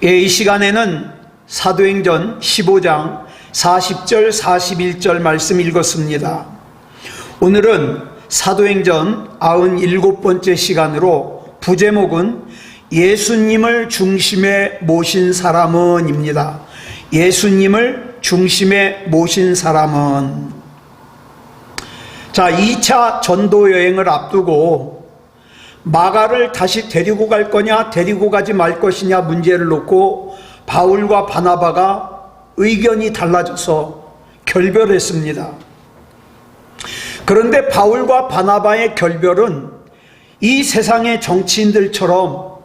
이 시간에는 사도행전 15장 40절 41절 말씀 읽었습니다. 오늘은 사도행전 97번째 시간으로 부제목은 예수님을 중심에 모신 사람은 입니다. 예수님을 중심에 모신 사람은. 자, 2차 전도 여행을 앞두고 마가를 다시 데리고 갈 거냐 데리고 가지 말 것이냐 문제를 놓고 바울과 바나바가 의견이 달라져서 결별했습니다. 그런데 바울과 바나바의 결별은 이 세상의 정치인들처럼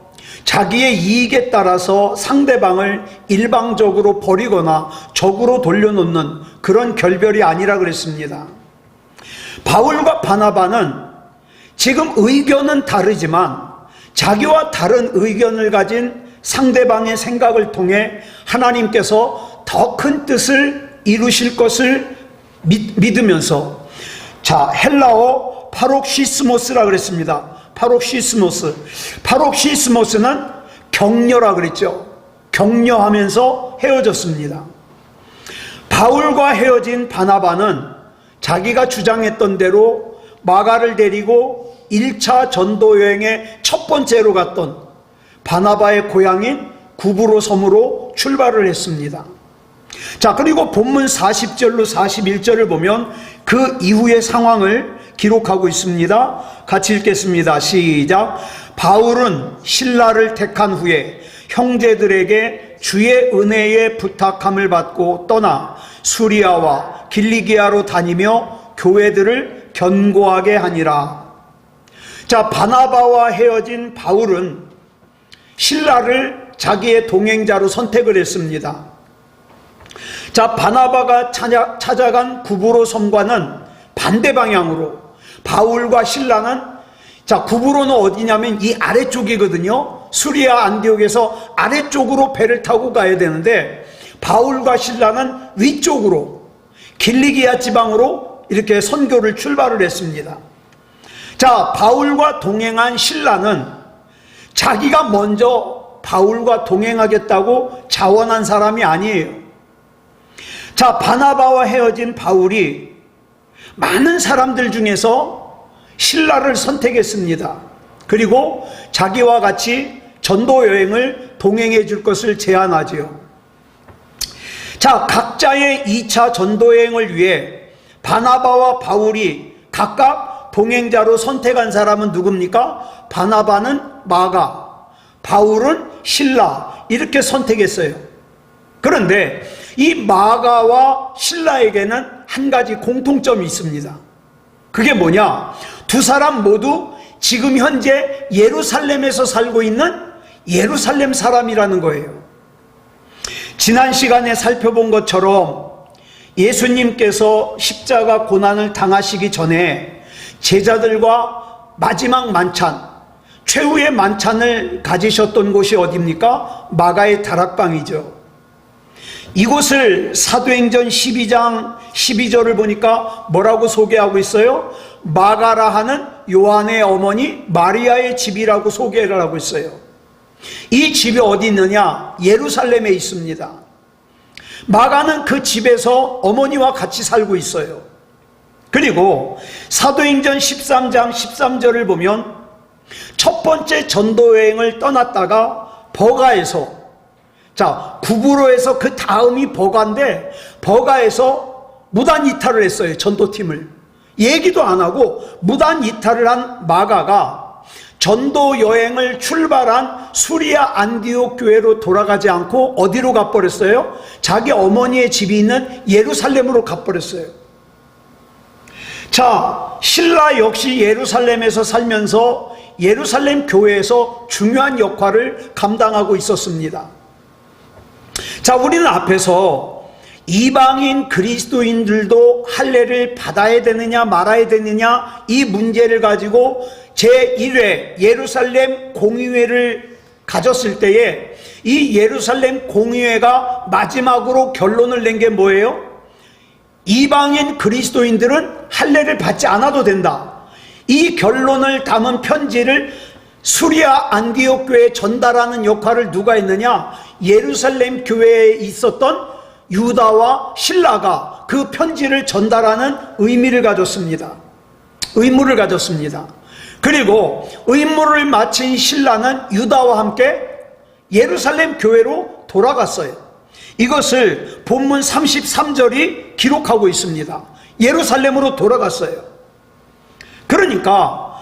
자기의 이익에 따라서 상대방을 일방적으로 버리거나 적으로 돌려놓는 그런 결별이 아니라 그랬습니다. 바울과 바나바는 지금 의견은 다르지만 자기와 다른 의견을 가진 상대방의 생각을 통해 하나님께서 더 큰 뜻을 이루실 것을 믿으면서, 자, 헬라어 파록시스모스라 그랬습니다. 파록시스모스는 격려라 그랬죠. 격려하면서 헤어졌습니다. 바울과 헤어진 바나바는 자기가 주장했던 대로 마가를 데리고 1차 전도 여행의 첫 번째로 갔던 바나바의 고향인 구브로 섬으로 출발을 했습니다. 자, 그리고 본문 40절로 41절을 보면 그 이후의 상황을 기록하고 있습니다. 같이 읽겠습니다. 시작. 바울은 신라를 택한 후에 형제들에게 주의 은혜의 부탁함을 받고 떠나 수리아와 길리기아로 다니며 교회들을 견고하게 하니라. 자, 바나바와 헤어진 바울은 신라를 자기의 동행자로 선택을 했습니다. 자, 바나바가 찾아간 구브로 섬과는 반대 방향으로 바울과 신라는, 자, 구브로는 어디냐면 이 아래쪽이거든요. 수리아 안디옥에서 아래쪽으로 배를 타고 가야 되는데 바울과 신라는 위쪽으로 길리기아 지방으로 이렇게 선교를 출발을 했습니다. 자, 바울과 동행한 신라는 자기가 먼저 바울과 동행하겠다고 자원한 사람이 아니에요. 자, 바나바와 헤어진 바울이 많은 사람들 중에서 신라를 선택했습니다. 그리고 자기와 같이 전도 여행을 동행해 줄 것을 제안하지요. 자, 각자의 2차 전도 여행을 위해 바나바와 바울이 각각 동행자로 선택한 사람은 누굽니까? 바나바는 마가, 바울은 신라, 이렇게 선택했어요. 그런데 이 마가와 신라에게는 한 가지 공통점이 있습니다. 그게 뭐냐? 두 사람 모두 지금 현재 예루살렘에서 살고 있는 예루살렘 사람이라는 거예요. 지난 시간에 살펴본 것처럼 예수님께서 십자가 고난을 당하시기 전에 제자들과 마지막 만찬, 최후의 만찬을 가지셨던 곳이 어디입니까? 마가의 다락방이죠. 이곳을 사도행전 12장 12절을 보니까 뭐라고 소개하고 있어요? 마가라 하는 요한의 어머니 마리아의 집이라고 소개를 하고 있어요. 이 집이 어디 있느냐? 예루살렘에 있습니다. 마가는 그 집에서 어머니와 같이 살고 있어요. 그리고 사도행전 13장 13절을 보면 첫 번째 전도 여행을 떠났다가 버가에서, 자, 구브로에서 그 다음이 버가인데 버가에서 무단 이탈을 했어요. 전도팀을 얘기도 안 하고 무단 이탈을 한 마가가 전도 여행을 출발한 수리아 안디옥 교회로 돌아가지 않고 어디로 가버렸어요? 자기 어머니의 집이 있는 예루살렘으로 가버렸어요. 자, 신라 역시 예루살렘에서 살면서 예루살렘 교회에서 중요한 역할을 감당하고 있었습니다. 자, 우리는 앞에서 이방인 그리스도인들도 할례를 받아야 되느냐 말아야 되느냐 이 문제를 가지고 제1회 예루살렘 공의회를 가졌을 때에 이 예루살렘 공의회가 마지막으로 결론을 낸 게 뭐예요? 이방인 그리스도인들은 할례를 받지 않아도 된다. 이 결론을 담은 편지를 수리아 안디옥 교회에 전달하는 역할을 누가 했느냐? 예루살렘 교회에 있었던 유다와 실라가 그 편지를 전달하는 의무를 가졌습니다. 그리고 의무를 마친 실라는 유다와 함께 예루살렘 교회로 돌아갔어요. 이것을 본문 33절이 기록하고 있습니다. 예루살렘으로 돌아갔어요. 그러니까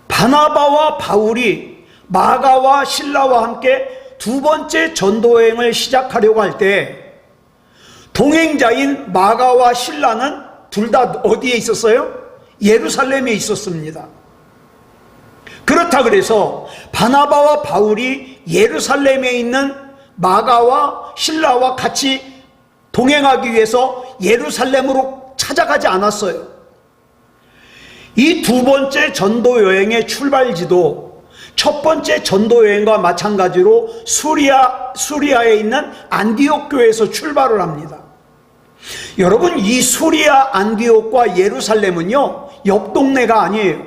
바나바와 바울이 마가와 실라와 함께 두 번째 전도여행을 시작하려고 할 때 동행자인 마가와 실라는 둘 다 어디에 있었어요? 예루살렘에 있었습니다. 그렇다 그래서 바나바와 바울이 예루살렘에 있는 마가와 실라와 같이 동행하기 위해서 예루살렘으로 찾아가지 않았어요. 이 두 번째 전도 여행의 출발지도 첫 번째 전도 여행과 마찬가지로 수리아에 있는 안디옥 교회에서 출발을 합니다. 여러분, 이 수리아 안디옥과 예루살렘은요, 옆 동네가 아니에요.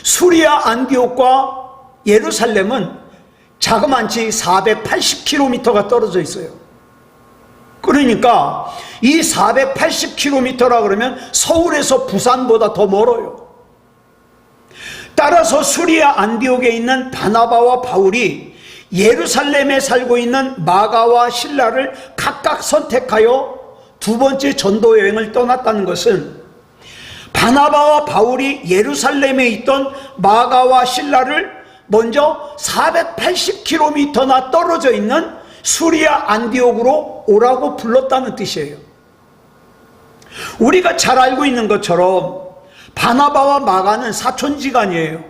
수리아 안디옥과 예루살렘은 자그만치 480km가 떨어져 있어요. 그러니까 이 480km라 그러면 서울에서 부산보다 더 멀어요. 따라서 수리아 안디옥에 있는 바나바와 바울이 예루살렘에 살고 있는 마가와 실라를 각각 선택하여 두 번째 전도 여행을 떠났다는 것은 바나바와 바울이 예루살렘에 있던 마가와 실라를 먼저 480km나 떨어져 있는 수리아 안디옥으로 오라고 불렀다는 뜻이에요. 우리가 잘 알고 있는 것처럼 바나바와 마가는 사촌지간이에요.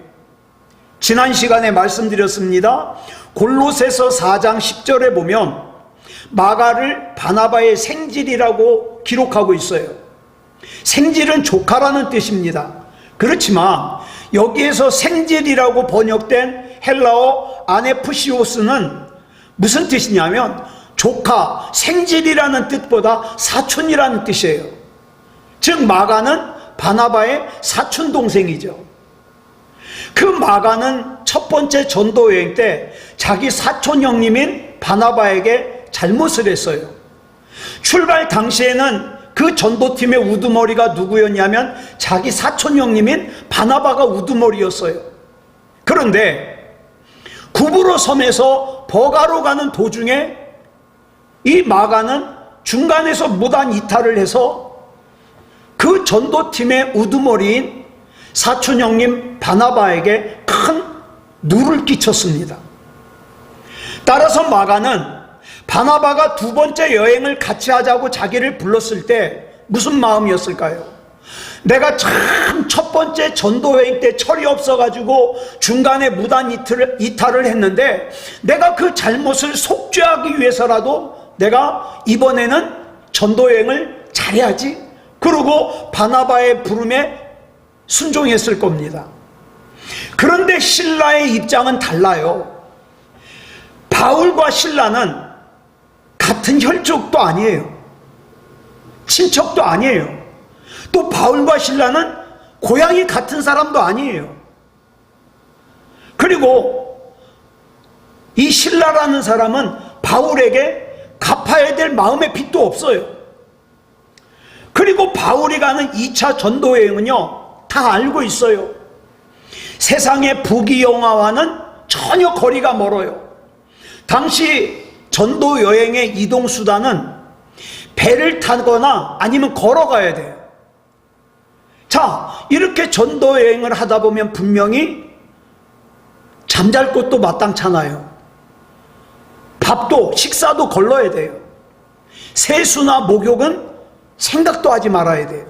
지난 시간에 말씀드렸습니다. 골로새서 4장 10절에 보면 마가를 바나바의 생질이라고 기록하고 있어요. 생질은 조카라는 뜻입니다. 그렇지만 여기에서 생질이라고 번역된 헬라어 아네프시오스는 무슨 뜻이냐면 조카, 생질이라는 뜻보다 사촌이라는 뜻이에요. 즉 마가는 바나바의 사촌 동생이죠. 그 마가는 첫 번째 전도 여행 때 자기 사촌 형님인 바나바에게 잘못을 했어요. 출발 당시에는 그 전도팀의 우두머리가 누구였냐면 자기 사촌 형님인 바나바가 우두머리였어요. 그런데 구브로 섬에서 버가로 가는 도중에 이 마가는 중간에서 무단 이탈을 해서 그 전도팀의 우두머리인 사촌 형님 바나바에게 큰 누를 끼쳤습니다. 따라서 마가는 바나바가 두 번째 여행을 같이 하자고 자기를 불렀을 때 무슨 마음이었을까요? 내가 참 첫 번째 전도 여행 때 철이 없어가지고 중간에 무단 이탈을 했는데 내가 그 잘못을 속죄하기 위해서라도 내가 이번에는 전도 여행을 잘해야지. 그러고 바나바의 부름에 순종했을 겁니다. 그런데 실라의 입장은 달라요. 바울과 실라는 같은 혈족도 아니에요. 친척도 아니에요. 또 바울과 실라는 고향이 같은 사람도 아니에요. 그리고 이 실라라는 사람은 바울에게 갚아야 될 마음의 빚도 없어요. 그리고 바울이 가는 2차 전도 여행은요, 다 알고 있어요. 세상의 부귀영화와는 전혀 거리가 멀어요. 당시 전도 여행의 이동 수단은 배를 타거나 아니면 걸어가야 돼요. 자, 이렇게 전도 여행을 하다 보면 분명히 잠잘 곳도 마땅찮아요. 밥도 식사도 걸러야 돼요. 세수나 목욕은 생각도 하지 말아야 돼요.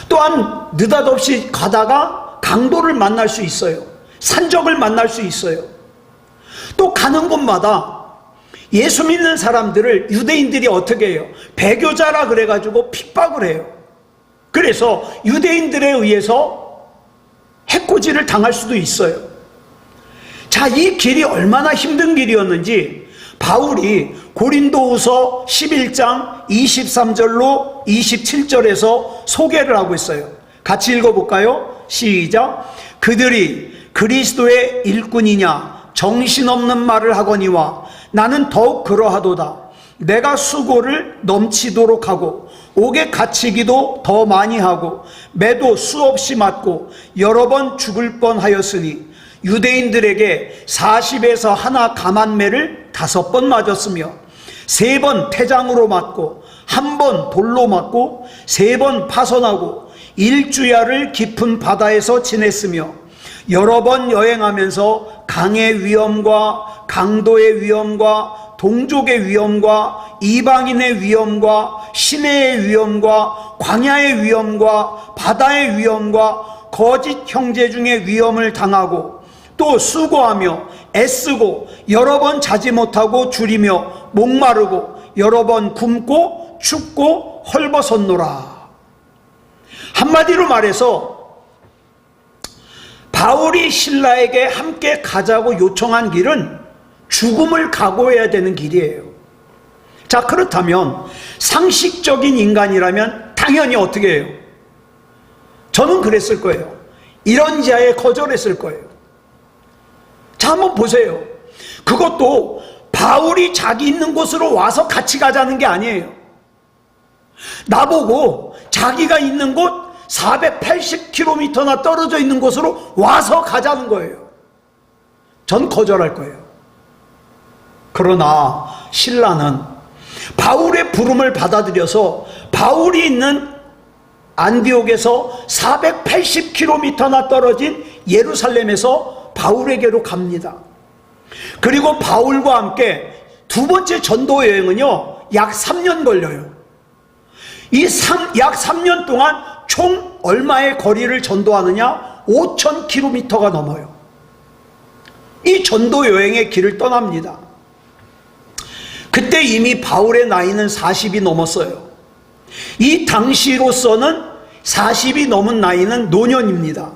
또한 느닷없이 가다가 강도를 만날 수 있어요. 산적을 만날 수 있어요. 또 가는 곳마다 예수 믿는 사람들을 유대인들이 어떻게 해요? 배교자라 그래가지고 핍박을 해요. 그래서 유대인들에 의해서 해코지를 당할 수도 있어요. 자, 이 길이 얼마나 힘든 길이었는지 바울이 고린도후서 11장 23절로 27절에서 소개를 하고 있어요. 같이 읽어볼까요? 시작. 그들이 그리스도의 일꾼이냐 정신없는 말을 하거니와 나는 더욱 그러하도다. 내가 수고를 넘치도록 하고 옥에 갇히기도 더 많이 하고 매도 수없이 맞고 여러 번 죽을 뻔하였으니 유대인들에게 40에서 하나 감한매를 5번 맞았으며 3번 태장으로 맞고 1번 돌로 맞고 3번 파선하고 1주야를 깊은 바다에서 지냈으며 여러 번 여행하면서 강의 위험과 강도의 위험과 동족의 위험과 이방인의 위험과 시내의 위험과 광야의 위험과 바다의 위험과 거짓 형제 중의 위험을 당하고 또 수고하며 애쓰고 여러 번 자지 못하고 줄이며 목마르고 여러 번 굶고 춥고 헐벗었노라. 한마디로 말해서 바울이 신라에게 함께 가자고 요청한 길은 죽음을 각오해야 되는 길이에요. 자, 그렇다면 상식적인 인간이라면 당연히 어떻게 해요? 저는 그랬을 거예요. 이런 자에 거절했을 거예요. 자, 한번 보세요. 그것도 바울이 자기 있는 곳으로 와서 같이 가자는 게 아니에요. 나보고 자기가 있는 곳 480km나 떨어져 있는 곳으로 와서 가자는 거예요. 전 거절할 거예요. 그러나 신라는 바울의 부름을 받아들여서 바울이 있는 안디옥에서 480km나 떨어진 예루살렘에서 바울에게로 갑니다. 그리고 바울과 함께 2번째 전도 여행은요, 약 3년 걸려요. 약 3년 동안 총 얼마의 거리를 전도하느냐? 5000km가 넘어요. 이 전도 여행의 길을 떠납니다. 그때 이미 바울의 나이는 40이 넘었어요. 이 당시로서는 40이 넘은 나이는 노년입니다.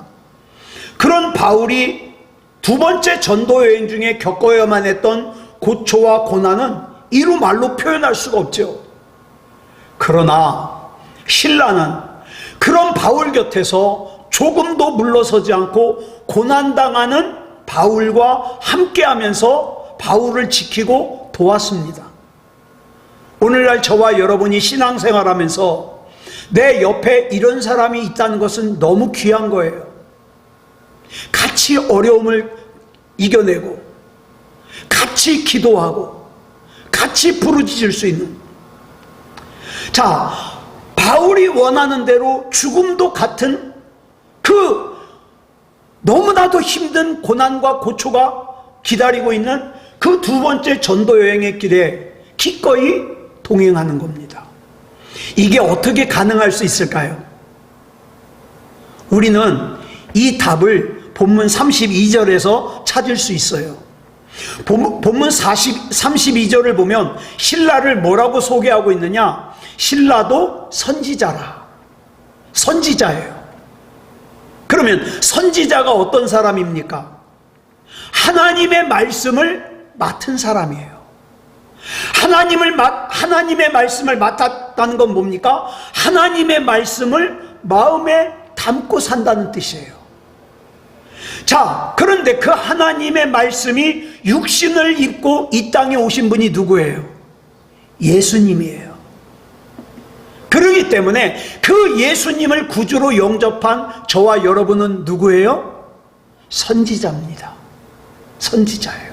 그런 바울이 2번째 전도 여행 중에 겪어야만 했던 고초와 고난은 이루 말로 표현할 수가 없죠. 그러나 신라는 그런 바울 곁에서 조금도 물러서지 않고 고난당하는 바울과 함께하면서 바울을 지키고 도왔습니다. 오늘날 저와 여러분이 신앙생활하면서 내 옆에 이런 사람이 있다는 것은 너무 귀한 거예요. 같이 어려움을 이겨내고 같이 기도하고 같이 부르짖을 수 있는. 자, 바울이 원하는 대로 죽음도 같은 그 너무나도 힘든 고난과 고초가 기다리고 있는 그 2번째 전도 여행의 길에 기꺼이 동행하는 겁니다. 이게 어떻게 가능할 수 있을까요? 우리는 이 답을 본문 32절에서 찾을 수 있어요. 본문 32절을 보면 신라를 뭐라고 소개하고 있느냐? 신라도 선지자라. 선지자예요. 그러면 선지자가 어떤 사람입니까? 하나님의 말씀을 맡은 사람이에요. 하나님의 말씀을 맡았다는 건 뭡니까? 하나님의 말씀을 마음에 담고 산다는 뜻이에요. 자, 그런데 그 하나님의 말씀이 육신을 입고 이 땅에 오신 분이 누구예요? 예수님이에요. 그렇기 때문에 그 예수님을 구주로 영접한 저와 여러분은 누구예요? 선지자입니다. 선지자예요.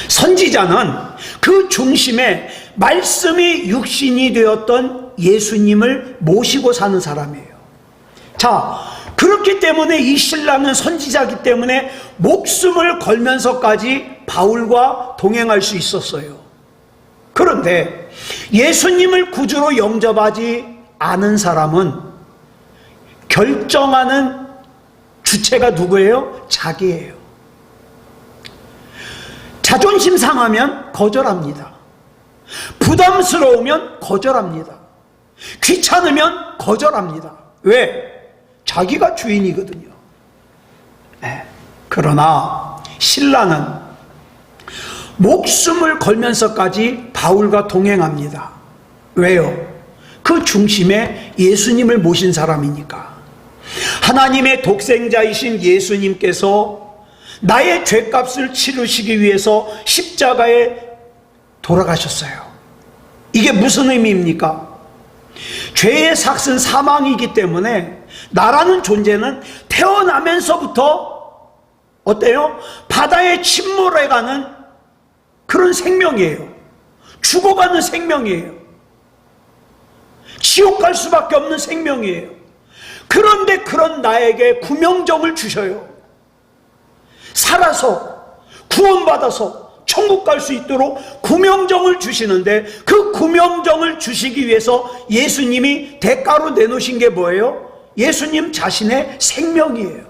선지자는 그 중심에 말씀이 육신이 되었던 예수님을 모시고 사는 사람이에요. 자, 그렇기 때문에 이 신라는 선지자이기 때문에 목숨을 걸면서까지 바울과 동행할 수 있었어요. 그런데 예수님을 구주로 영접하지 않은 사람은 결정하는 주체가 누구예요? 자기예요. 자존심 상하면 거절합니다. 부담스러우면 거절합니다. 귀찮으면 거절합니다. 왜? 자기가 주인이거든요. 네. 그러나 신라는 목숨을 걸면서까지 바울과 동행합니다. 왜요? 그 중심에 예수님을 모신 사람이니까. 하나님의 독생자이신 예수님께서 나의 죄값을 치르시기 위해서 십자가에 돌아가셨어요. 이게 무슨 의미입니까? 죄의 삭은 사망이기 때문에 나라는 존재는 태어나면서부터 어때요? 바다에 침몰해가는 그런 생명이에요. 죽어가는 생명이에요. 지옥 갈 수밖에 없는 생명이에요. 그런데 그런 나에게 구명정을 주셔요. 살아서 구원받아서 천국 갈 수 있도록 구명정을 주시는데, 그 구명정을 주시기 위해서 예수님이 대가로 내놓으신 게 뭐예요? 예수님 자신의 생명이에요.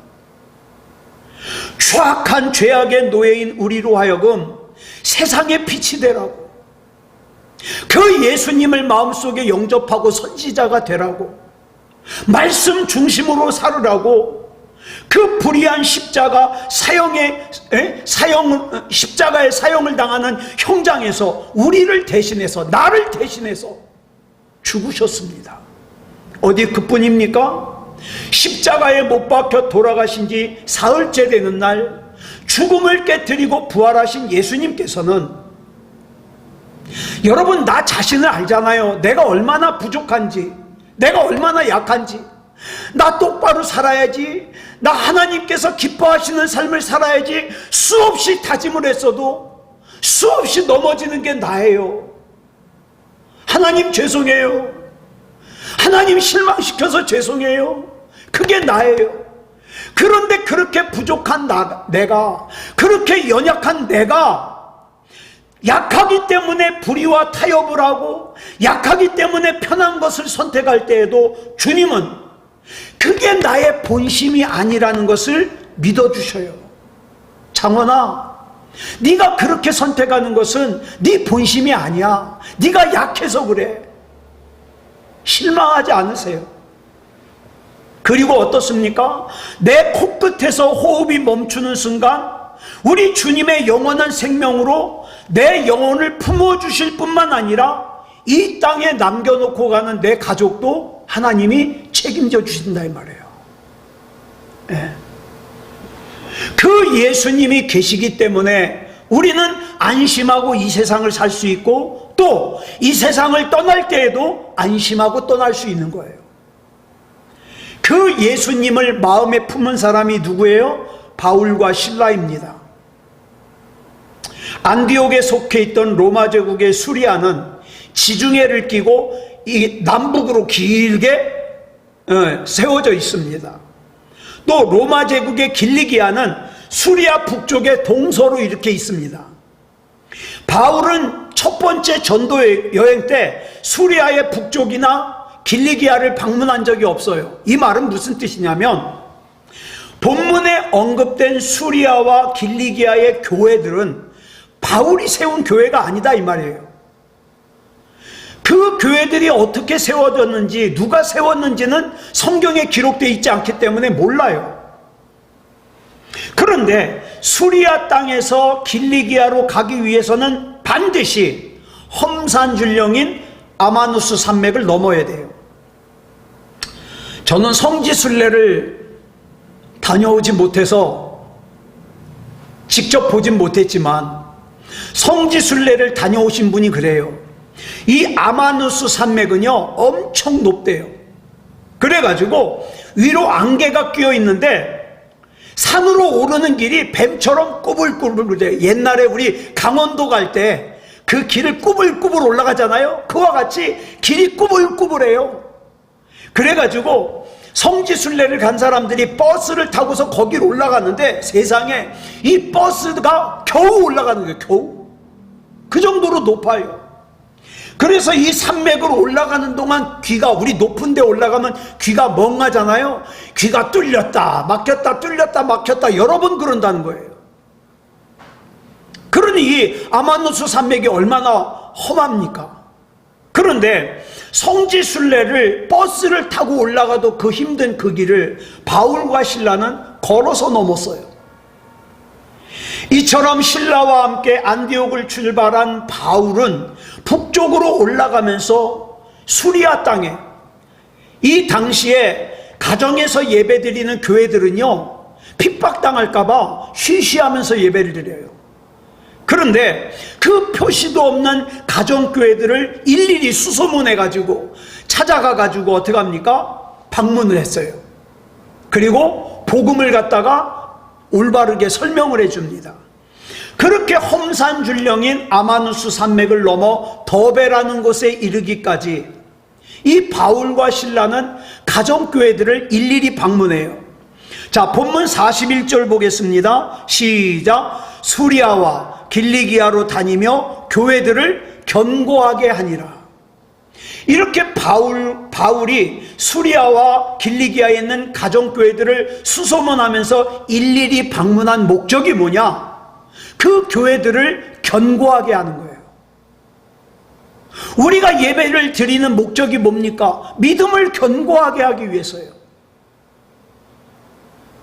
추악한 죄악의 노예인 우리로 하여금 세상의 빛이 되라고, 그 예수님을 마음속에 영접하고 선지자가 되라고, 말씀 중심으로 살으라고, 그 불의한 십자가의 사형을 당하는 형장에서 우리를 대신해서, 나를 대신해서 죽으셨습니다. 어디 그뿐입니까? 십자가에 못 박혀 돌아가신 지 사흘째 되는 날, 죽음을 깨뜨리고 부활하신 예수님께서는, 여러분, 나 자신을 알잖아요. 내가 얼마나 부족한지, 내가 얼마나 약한지. 나 똑바로 살아야지, 나 하나님께서 기뻐하시는 삶을 살아야지 수없이 다짐을 했어도 수없이 넘어지는 게 나예요. 하나님 죄송해요. 하나님 실망시켜서 죄송해요. 그게 나예요. 그런데 그렇게 부족한 내가, 그렇게 연약한 내가 약하기 때문에 불의와 타협을 하고, 약하기 때문에 편한 것을 선택할 때에도 주님은 그게 나의 본심이 아니라는 것을 믿어주셔요. 장원아, 네가 그렇게 선택하는 것은 네 본심이 아니야. 네가 약해서 그래. 실망하지 않으세요. 그리고 어떻습니까? 내 코끝에서 호흡이 멈추는 순간 우리 주님의 영원한 생명으로 내 영혼을 품어주실 뿐만 아니라 이 땅에 남겨놓고 가는 내 가족도 하나님이 책임져 주신다 이 말이에요. 네. 그 예수님이 계시기 때문에 우리는 안심하고 이 세상을 살 수 있고, 또 이 세상을 떠날 때에도 안심하고 떠날 수 있는 거예요. 그 예수님을 마음에 품은 사람이 누구예요? 바울과 실라입니다. 안디옥에 속해 있던 로마 제국의 수리아는 지중해를 끼고 이 남북으로 길게 세워져 있습니다. 또 로마 제국의 길리기아는 수리아 북쪽에 동서로 이렇게 있습니다. 바울은 첫 번째 전도 여행 때 수리아의 북쪽이나 길리기아를 방문한 적이 없어요. 이 말은 무슨 뜻이냐면, 본문에 언급된 수리아와 길리기아의 교회들은 바울이 세운 교회가 아니다 이 말이에요. 그 교회들이 어떻게 세워졌는지, 누가 세웠는지는 성경에 기록되어 있지 않기 때문에 몰라요. 그런데 수리아 땅에서 길리기아로 가기 위해서는 반드시 험산줄령인 아마누스 산맥을 넘어야 돼요. 저는 성지순례를 다녀오지 못해서 직접 보진 못했지만 성지순례를 다녀오신 분이 그래요. 이 아마누스 산맥은요 엄청 높대요. 그래가지고 위로 안개가 끼어 있는데 산으로 오르는 길이 뱀처럼 꾸불꾸불해요. 옛날에 우리 강원도 갈 때 그 길을 꾸불꾸불 올라가잖아요. 그와 같이 길이 꾸불꾸불해요. 그래가지고 성지순례를 간 사람들이 버스를 타고서 거기로 올라갔는데, 세상에 이 버스가 겨우 올라가는 거예요. 겨우. 그 정도로 높아요. 그래서 이 산맥으로 올라가는 동안 귀가, 우리 높은 데 올라가면 귀가 멍하잖아요. 귀가 뚫렸다 막혔다 뚫렸다 막혔다 여러 번 그런다는 거예요. 그러니 이 아마누스 산맥이 얼마나 험합니까? 그런데 성지순례를 버스를 타고 올라가도 그 힘든 그 길을 바울과 실라는 걸어서 넘었어요. 이처럼 신라와 함께 안디옥을 출발한 바울은 북쪽으로 올라가면서 수리아 땅에, 이 당시에 가정에서 예배 드리는 교회들은요, 핍박당할까봐 쉬쉬하면서 예배를 드려요. 그런데 그 표시도 없는 가정교회들을 일일이 수소문해가지고 찾아가가지고 어떻게 합니까? 방문을 했어요. 그리고 복음을 갖다가 올바르게 설명을 해줍니다. 그렇게 험산줄령인 아마누스 산맥을 넘어 더베라는 곳에 이르기까지 이 바울과 실라는 가정교회들을 일일이 방문해요. 자, 본문 41절 보겠습니다. 시작. 수리아와 길리기아로 다니며 교회들을 견고하게 하니라. 이렇게 바울이 수리아와 길리기아에 있는 가정교회들을 수소문하면서 일일이 방문한 목적이 뭐냐? 그 교회들을 견고하게 하는 거예요. 우리가 예배를 드리는 목적이 뭡니까? 믿음을 견고하게 하기 위해서요.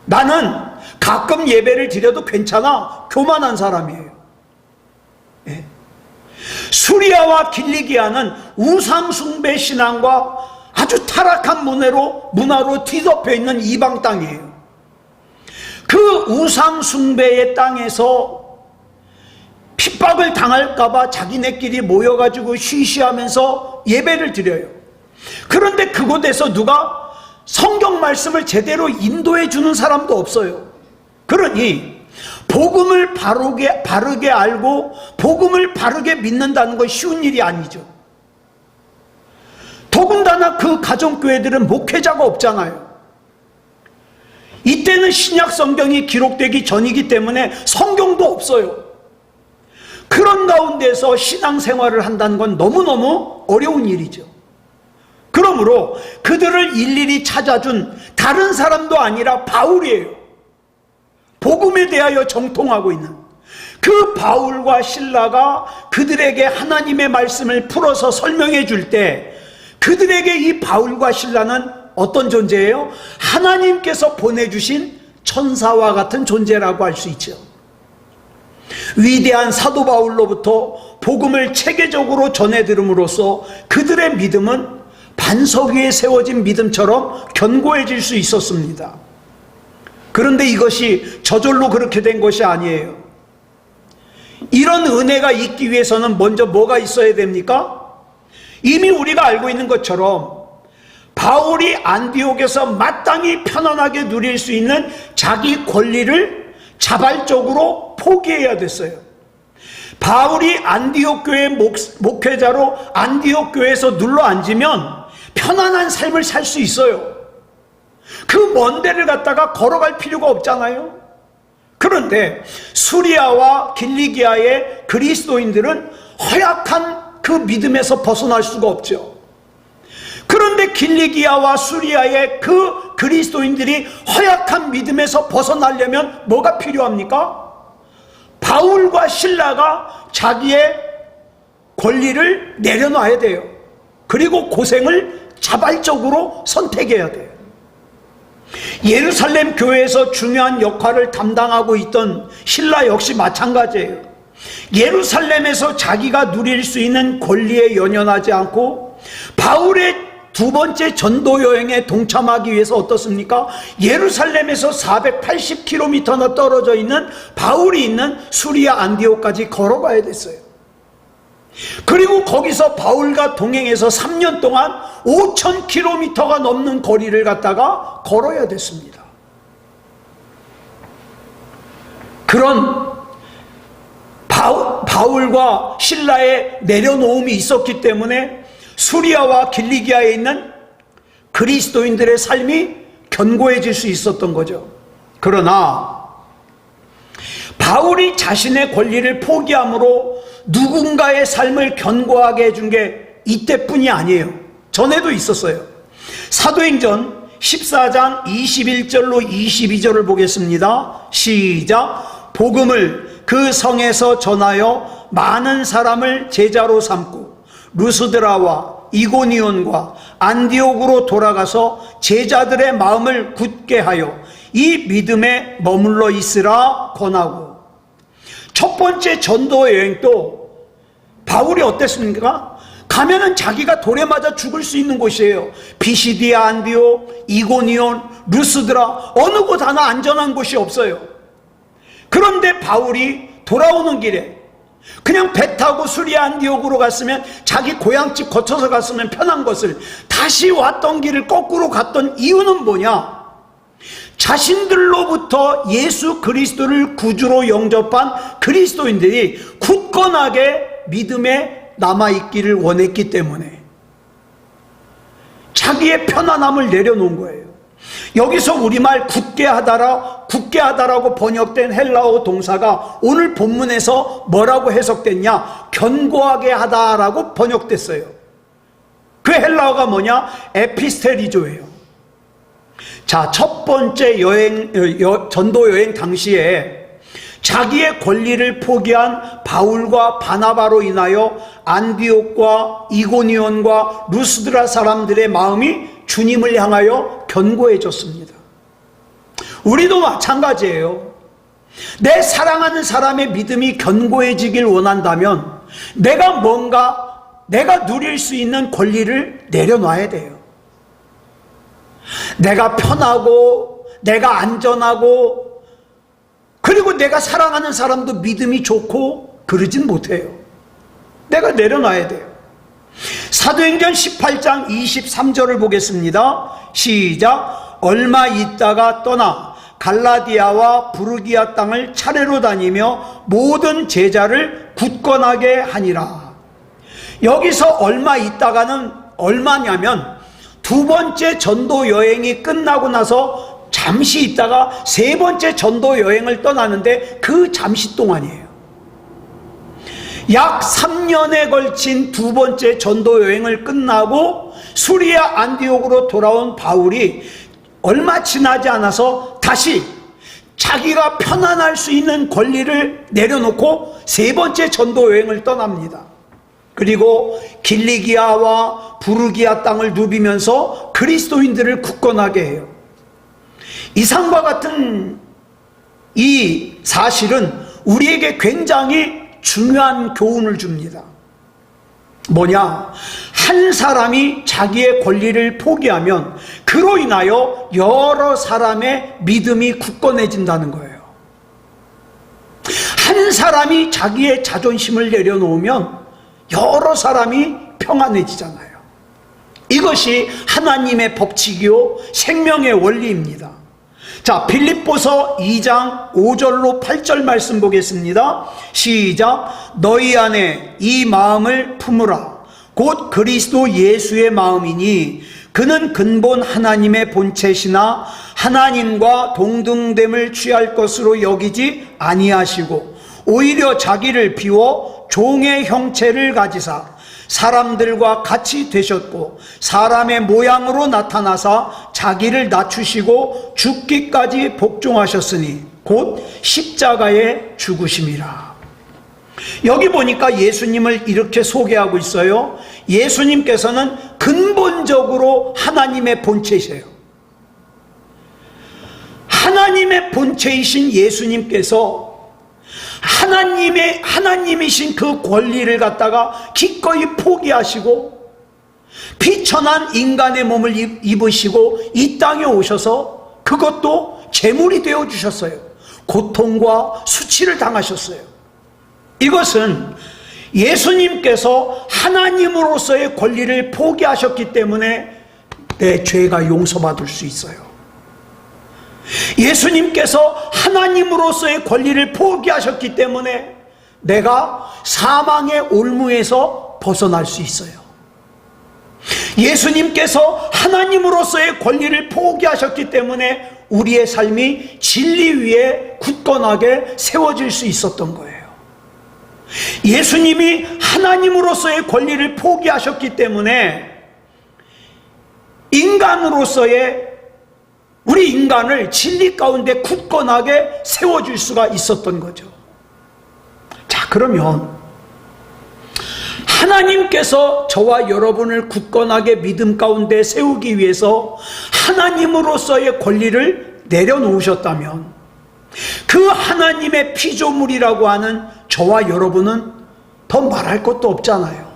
나는 가끔 예배를 드려도 괜찮아, 교만한 사람이에요. 예. 수리아와 길리기아는 우상숭배 신앙과 아주 타락한 문화로 뒤덮여 있는 이방 땅이에요. 그 우상숭배의 땅에서 핍박을 당할까봐 자기네끼리 모여가지고 쉬쉬하면서 예배를 드려요. 그런데 그곳에서 누가 성경 말씀을 제대로 인도해 주는 사람도 없어요. 그러니 복음을 바르게 알고 복음을 바르게 믿는다는 건 쉬운 일이 아니죠. 더군다나 그 가정교회들은 목회자가 없잖아요. 이때는 신약 성경이 기록되기 전이기 때문에 성경도 없어요. 그런 가운데서 신앙생활을 한다는 건 너무너무 어려운 일이죠. 그러므로 그들을 일일이 찾아준 다른 사람도 아니라 바울이에요. 복음에 대하여 정통하고 있는 그 바울과 실라가 그들에게 하나님의 말씀을 풀어서 설명해 줄 때 그들에게 이 바울과 실라는 어떤 존재예요? 하나님께서 보내주신 천사와 같은 존재라고 할 수 있죠. 위대한 사도 바울로부터 복음을 체계적으로 전해 들음으로써 그들의 믿음은 반석 위에 세워진 믿음처럼 견고해질 수 있었습니다. 그런데 이것이 저절로 그렇게 된 것이 아니에요. 이런 은혜가 있기 위해서는 먼저 뭐가 있어야 됩니까? 이미 우리가 알고 있는 것처럼 바울이 안디옥에서 마땅히 편안하게 누릴 수 있는 자기 권리를 자발적으로 포기해야 됐어요. 바울이 안디옥 교회 목회자로 안디옥 교회에서 눌러 앉으면 편안한 삶을 살 수 있어요. 그 먼 데를 갖다가 걸어갈 필요가 없잖아요. 그런데 수리아와 길리기아의 그리스도인들은 허약한 그 믿음에서 벗어날 수가 없죠. 그런데 길리기아와 수리아의 그 그리스도인들이 허약한 믿음에서 벗어나려면 뭐가 필요합니까? 바울과 실라가 자기의 권리를 내려놔야 돼요. 그리고 고생을 자발적으로 선택해야 돼요. 예루살렘 교회에서 중요한 역할을 담당하고 있던 실라 역시 마찬가지예요. 예루살렘에서 자기가 누릴 수 있는 권리에 연연하지 않고 바울의 두 번째 전도 여행에 동참하기 위해서 어떻습니까? 예루살렘에서 480km나 떨어져 있는 바울이 있는 수리아 안디옥까지 걸어가야 됐어요. 그리고 거기서 바울과 동행해서 3년 동안 5000km가 넘는 거리를 갖다가 걸어야 됐습니다. 그런 바울과 실라의 내려놓음이 있었기 때문에 수리아와 길리기아에 있는 그리스도인들의 삶이 견고해질 수 있었던 거죠. 그러나 바울이 자신의 권리를 포기함으로 누군가의 삶을 견고하게 해준 게 이때뿐이 아니에요. 전에도 있었어요. 사도행전 14장 21절로 22절을 보겠습니다. 시작. 복음을 그 성에서 전하여 많은 사람을 제자로 삼고 루스드라와 이고니온과 안디옥으로 돌아가서 제자들의 마음을 굳게 하여 이 믿음에 머물러 있으라 권하고. 첫 번째 전도 여행도 바울이 어땠습니까? 가면은 자기가 돌에 맞아 죽을 수 있는 곳이에요. 비시디아, 안디옥, 이고니온, 루스드라, 어느 곳 하나 안전한 곳이 없어요. 그런데 바울이 돌아오는 길에 그냥 배 타고 수리아 안디옥으로 갔으면, 자기 고향집 거쳐서 갔으면 편한 것을 다시 왔던 길을 거꾸로 갔던 이유는 뭐냐? 자신들로부터 예수 그리스도를 구주로 영접한 그리스도인들이 굳건하게 믿음에 남아있기를 원했기 때문에 자기의 편안함을 내려놓은 거예요. 여기서 우리말 굳게 하다라고 번역된 헬라어 동사가 오늘 본문에서 뭐라고 해석됐냐? 견고하게 하다라고 번역됐어요. 그 헬라어가 뭐냐? 에피스테리조예요. 자, 첫 번째 전도 여행 당시에 자기의 권리를 포기한 바울과 바나바로 인하여 안디옥과 이고니온과 루스드라 사람들의 마음이 주님을 향하여 견고해졌습니다. 우리도 마찬가지예요. 내 사랑하는 사람의 믿음이 견고해지길 원한다면 내가 누릴 수 있는 권리를 내려놔야 돼요. 내가 편하고 내가 안전하고 그리고 내가 사랑하는 사람도 믿음이 좋고 그러진 못해요. 내가 내려놔야 돼요. 사도행전 18장 23절을 보겠습니다. 시작. 얼마 있다가 떠나 갈라디아와 부르기아 땅을 차례로 다니며 모든 제자를 굳건하게 하니라. 여기서 얼마 있다가는 얼마냐면 두 번째 전도 여행이 끝나고 나서 잠시 있다가 세 번째 전도 여행을 떠나는데 그 잠시 동안이에요. 약 3년에 걸친 두 번째 전도 여행을 끝나고 수리아 안디옥으로 돌아온 바울이 얼마 지나지 않아서 다시 자기가 편안할 수 있는 권리를 내려놓고 세 번째 전도 여행을 떠납니다. 그리고 길리기아와 부르기아 땅을 누비면서 그리스도인들을 굳건하게 해요. 이상과 같은 이 사실은 우리에게 굉장히 중요한 교훈을 줍니다. 뭐냐? 한 사람이 자기의 권리를 포기하면 그로 인하여 여러 사람의 믿음이 굳건해진다는 거예요. 한 사람이 자기의 자존심을 내려놓으면 여러 사람이 평안해지잖아요. 이것이 하나님의 법칙이요 생명의 원리입니다. 자, 빌립보서 2장 5절로 8절 말씀 보겠습니다. 시작. 너희 안에 이 마음을 품으라. 곧 그리스도 예수의 마음이니 그는 근본 하나님의 본체시나 하나님과 동등됨을 취할 것으로 여기지 아니하시고 오히려 자기를 비워 종의 형체를 가지사 사람들과 같이 되셨고 사람의 모양으로 나타나사 자기를 낮추시고 죽기까지 복종하셨으니 곧 십자가에 죽으심이라. 여기 보니까 예수님을 이렇게 소개하고 있어요. 예수님께서는 근본적으로 하나님의 본체이세요. 하나님의 본체이신 예수님께서 하나님이신 그 권리를 갖다가 기꺼이 포기하시고 비천한 인간의 몸을 입으시고 이 땅에 오셔서 그것도 제물이 되어 주셨어요. 고통과 수치를 당하셨어요. 이것은 예수님께서 하나님으로서의 권리를 포기하셨기 때문에 내 죄가 용서받을 수 있어요. 예수님께서 하나님으로서의 권리를 포기하셨기 때문에 내가 사망의 올무에서 벗어날 수 있어요. 예수님께서 하나님으로서의 권리를 포기하셨기 때문에 우리의 삶이 진리 위에 굳건하게 세워질 수 있었던 거예요. 예수님이 하나님으로서의 권리를 포기하셨기 때문에 우리 인간을 진리 가운데 굳건하게 세워줄 수가 있었던 거죠. 자, 그러면 하나님께서 저와 여러분을 굳건하게 믿음 가운데 세우기 위해서 하나님으로서의 권리를 내려놓으셨다면 그 하나님의 피조물이라고 하는 저와 여러분은 더 말할 것도 없잖아요.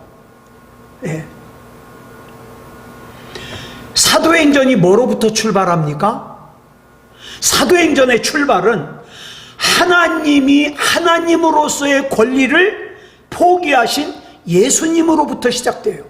예. 사도행전이 뭐로부터 출발합니까? 사도행전의 출발은 하나님이 하나님으로서의 권리를 포기하신 예수님으로부터 시작돼요.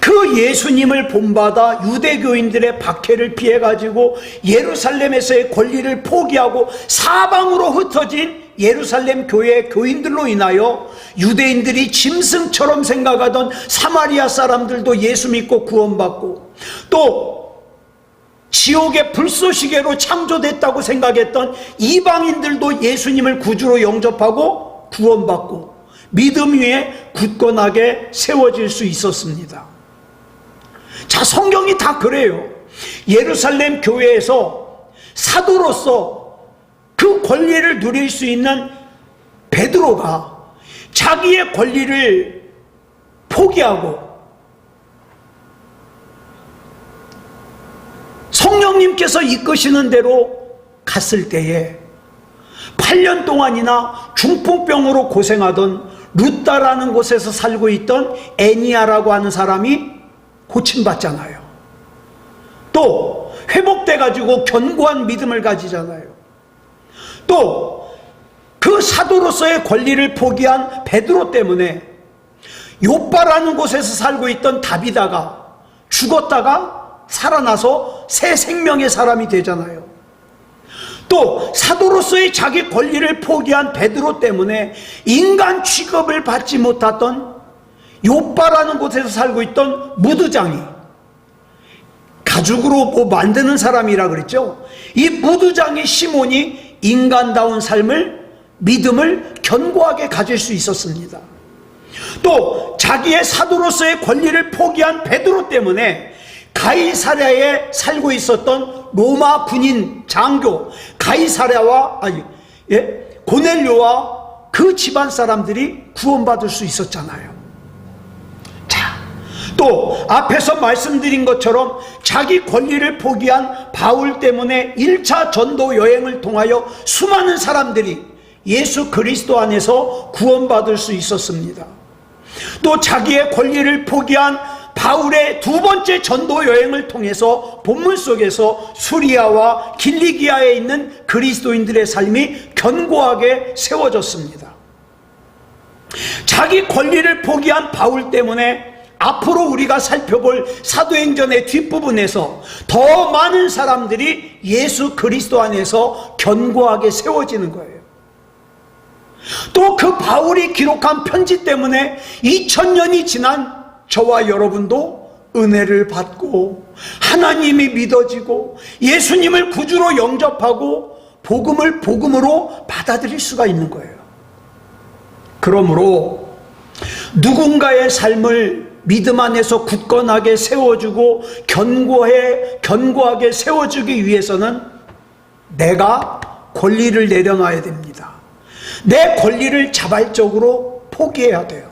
그 예수님을 본받아 유대교인들의 박해를 피해가지고 예루살렘에서의 권리를 포기하고 사방으로 흩어진 예루살렘 교회의 교인들로 인하여 유대인들이 짐승처럼 생각하던 사마리아 사람들도 예수 믿고 구원받고, 또 지옥의 불쏘시개로 창조됐다고 생각했던 이방인들도 예수님을 구주로 영접하고 구원받고 믿음 위에 굳건하게 세워질 수 있었습니다. 자, 성경이 다 그래요. 예루살렘 교회에서 사도로서 그 권리를 누릴 수 있는 베드로가 자기의 권리를 포기하고 성령님께서 이끄시는 대로 갔을 때에 8년 동안이나 중풍병으로 고생하던 루다라는 곳에서 살고 있던 애니아라고 하는 사람이 고침받잖아요. 또 회복돼 가지고 견고한 믿음을 가지잖아요. 또 그 사도로서의 권리를 포기한 베드로 때문에 요빠라는 곳에서 살고 있던 다비다가 죽었다가 살아나서 새 생명의 사람이 되잖아요. 또 사도로서의 자기 권리를 포기한 베드로 때문에 인간 취급을 받지 못했던 요빠라는 곳에서 살고 있던 무두장이, 가죽으로 뭐 만드는 사람이라 그랬죠. 이 무두장이 시몬이 인간다운 삶을, 믿음을 견고하게 가질 수 있었습니다. 또 자기의 사도로서의 권리를 포기한 베드로 때문에 가이사랴에 살고 있었던 로마 군인 장교 고넬료와 그 집안 사람들이 구원받을 수 있었잖아요. 자, 또 앞에서 말씀드린 것처럼 자기 권리를 포기한 바울 때문에 1차 전도 여행을 통하여 수많은 사람들이 예수 그리스도 안에서 구원받을 수 있었습니다. 또 자기의 권리를 포기한 바울의 두 번째 전도 여행을 통해서 본문 속에서 수리아와 길리기아에 있는 그리스도인들의 삶이 견고하게 세워졌습니다. 자기 권리를 포기한 바울 때문에 앞으로 우리가 살펴볼 사도행전의 뒷부분에서 더 많은 사람들이 예수 그리스도 안에서 견고하게 세워지는 거예요. 또 그 바울이 기록한 편지 때문에 2000년이 지난 저와 여러분도 은혜를 받고 하나님이 믿어지고 예수님을 구주로 영접하고 복음을 복음으로 받아들일 수가 있는 거예요. 그러므로 누군가의 삶을 믿음 안에서 굳건하게 세워주고 견고하게 세워주기 위해서는 내가 권리를 내려놔야 됩니다. 내 권리를 자발적으로 포기해야 돼요.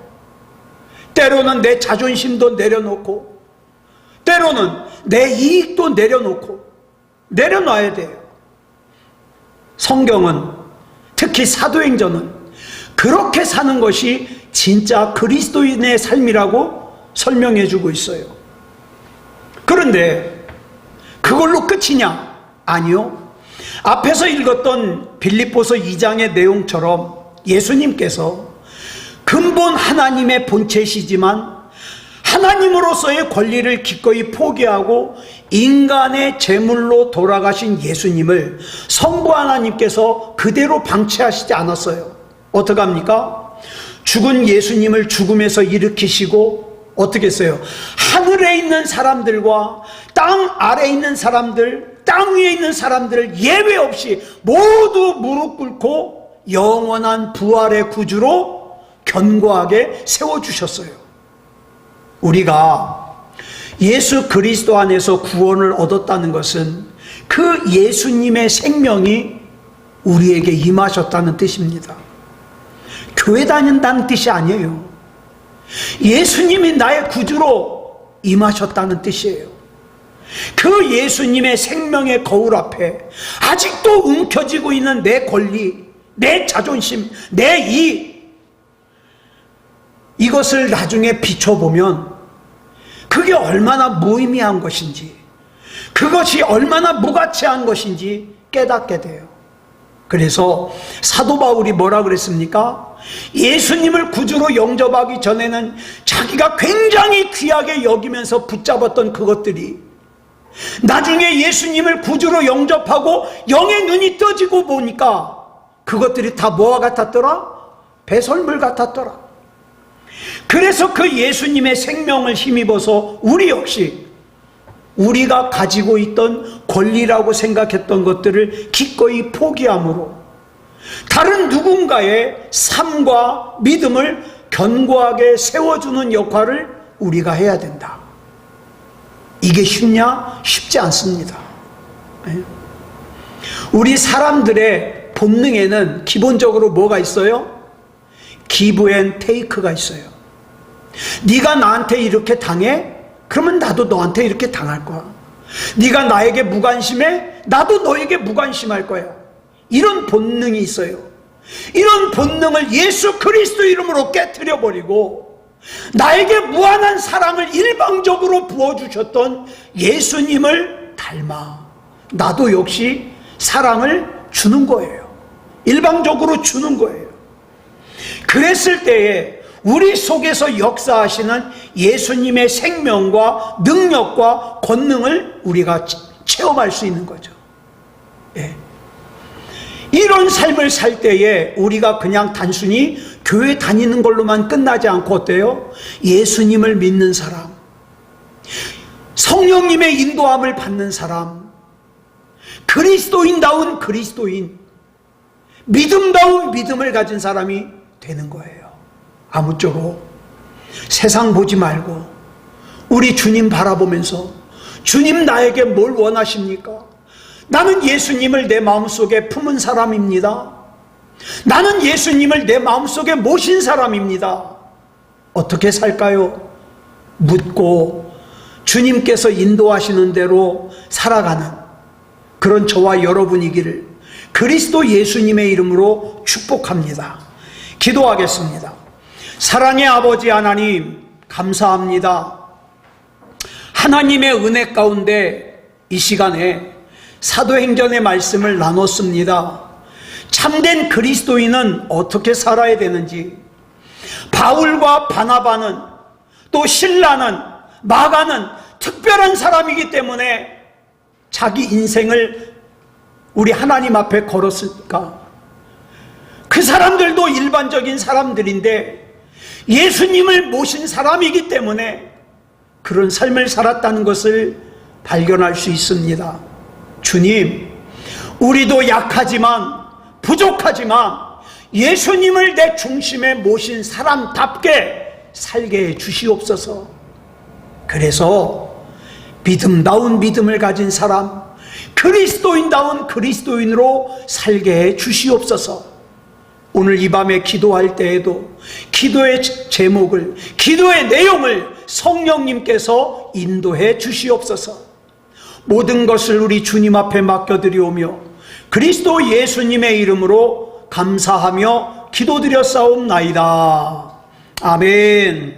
때로는 내 자존심도 내려놓고, 때로는 내 이익도 내려놔야 돼요. 성경은, 특히 사도행전은 그렇게 사는 것이 진짜 그리스도인의 삶이라고 설명해 주고 있어요. 그런데 그걸로 끝이냐? 아니요. 앞에서 읽었던 빌립보서 2장의 내용처럼 예수님께서 근본 하나님의 본체시지만 하나님으로서의 권리를 기꺼이 포기하고 인간의 제물로 돌아가신 예수님을 성부 하나님께서 그대로 방치하시지 않았어요. 어떡합니까? 죽은 예수님을 죽음에서 일으키시고 어떻게 했어요? 하늘에 있는 사람들과 땅 아래에 있는 사람들, 땅 위에 있는 사람들을 예외 없이 모두 무릎 꿇고 영원한 부활의 구주로 견고하게 세워주셨어요. 우리가 예수 그리스도 안에서 구원을 얻었다는 것은 그 예수님의 생명이 우리에게 임하셨다는 뜻입니다. 교회 다닌다는 뜻이 아니에요. 예수님이 나의 구주로 임하셨다는 뜻이에요. 그 예수님의 생명의 거울 앞에 아직도 움켜쥐고 있는 내 권리, 내 자존심, 내 이익, 이것을 나중에 비춰보면 그게 얼마나 무의미한 것인지, 그것이 얼마나 무가치한 것인지 깨닫게 돼요. 그래서 사도 바울이 뭐라 그랬습니까? 예수님을 구주로 영접하기 전에는 자기가 굉장히 귀하게 여기면서 붙잡았던 그것들이 나중에 예수님을 구주로 영접하고 영의 눈이 떠지고 보니까 그것들이 다 뭐와 같았더라? 배설물 같았더라. 그래서 그 예수님의 생명을 힘입어서 우리 역시 우리가 가지고 있던 권리라고 생각했던 것들을 기꺼이 포기함으로 다른 누군가의 삶과 믿음을 견고하게 세워주는 역할을 우리가 해야 된다. 이게 쉽냐? 쉽지 않습니다. 우리 사람들의 본능에는 기본적으로 뭐가 있어요? 기브 앤 테이크가 있어요. 네가 나한테 이렇게 당해? 그러면 나도 너한테 이렇게 당할 거야. 네가 나에게 무관심해? 나도 너에게 무관심할 거야. 이런 본능이 있어요. 이런 본능을 예수 그리스도 이름으로 깨트려 버리고 나에게 무한한 사랑을 일방적으로 부어주셨던 예수님을 닮아 나도 역시 사랑을 주는 거예요. 일방적으로 주는 거예요. 그랬을 때에 우리 속에서 역사하시는 예수님의 생명과 능력과 권능을 우리가 체험할 수 있는 거죠. 예. 이런 삶을 살 때에 우리가 그냥 단순히 교회 다니는 걸로만 끝나지 않고 어때요? 예수님을 믿는 사람, 성령님의 인도함을 받는 사람, 그리스도인다운 그리스도인, 믿음다운 믿음을 가진 사람이 되는 거예요. 아무쪼록 세상 보지 말고 우리 주님 바라보면서 주님 나에게 뭘 원하십니까? 나는 예수님을 내 마음속에 품은 사람입니다. 나는 예수님을 내 마음속에 모신 사람입니다. 어떻게 살까요? 묻고 주님께서 인도하시는 대로 살아가는 그런 저와 여러분이기를 그리스도 예수님의 이름으로 축복합니다. 기도하겠습니다. 사랑의 아버지 하나님, 감사합니다. 하나님의 은혜 가운데 이 시간에 사도행전의 말씀을 나눴습니다. 참된 그리스도인은 어떻게 살아야 되는지, 바울과 바나바는 또 실라는 마가는 특별한 사람이기 때문에 자기 인생을 우리 하나님 앞에 걸었을까? 그 사람들도 일반적인 사람들인데 예수님을 모신 사람이기 때문에 그런 삶을 살았다는 것을 발견할 수 있습니다. 주님, 우리도 약하지만 부족하지만 예수님을 내 중심에 모신 사람답게 살게 해 주시옵소서. 그래서 믿음다운 믿음을 가진 사람, 그리스도인다운 그리스도인으로 살게 해 주시옵소서. 오늘 이 밤에 기도할 때에도 기도의 제목을, 기도의 내용을 성령님께서 인도해 주시옵소서. 모든 것을 우리 주님 앞에 맡겨드리오며 그리스도 예수님의 이름으로 감사하며 기도드렸사옵나이다. 아멘.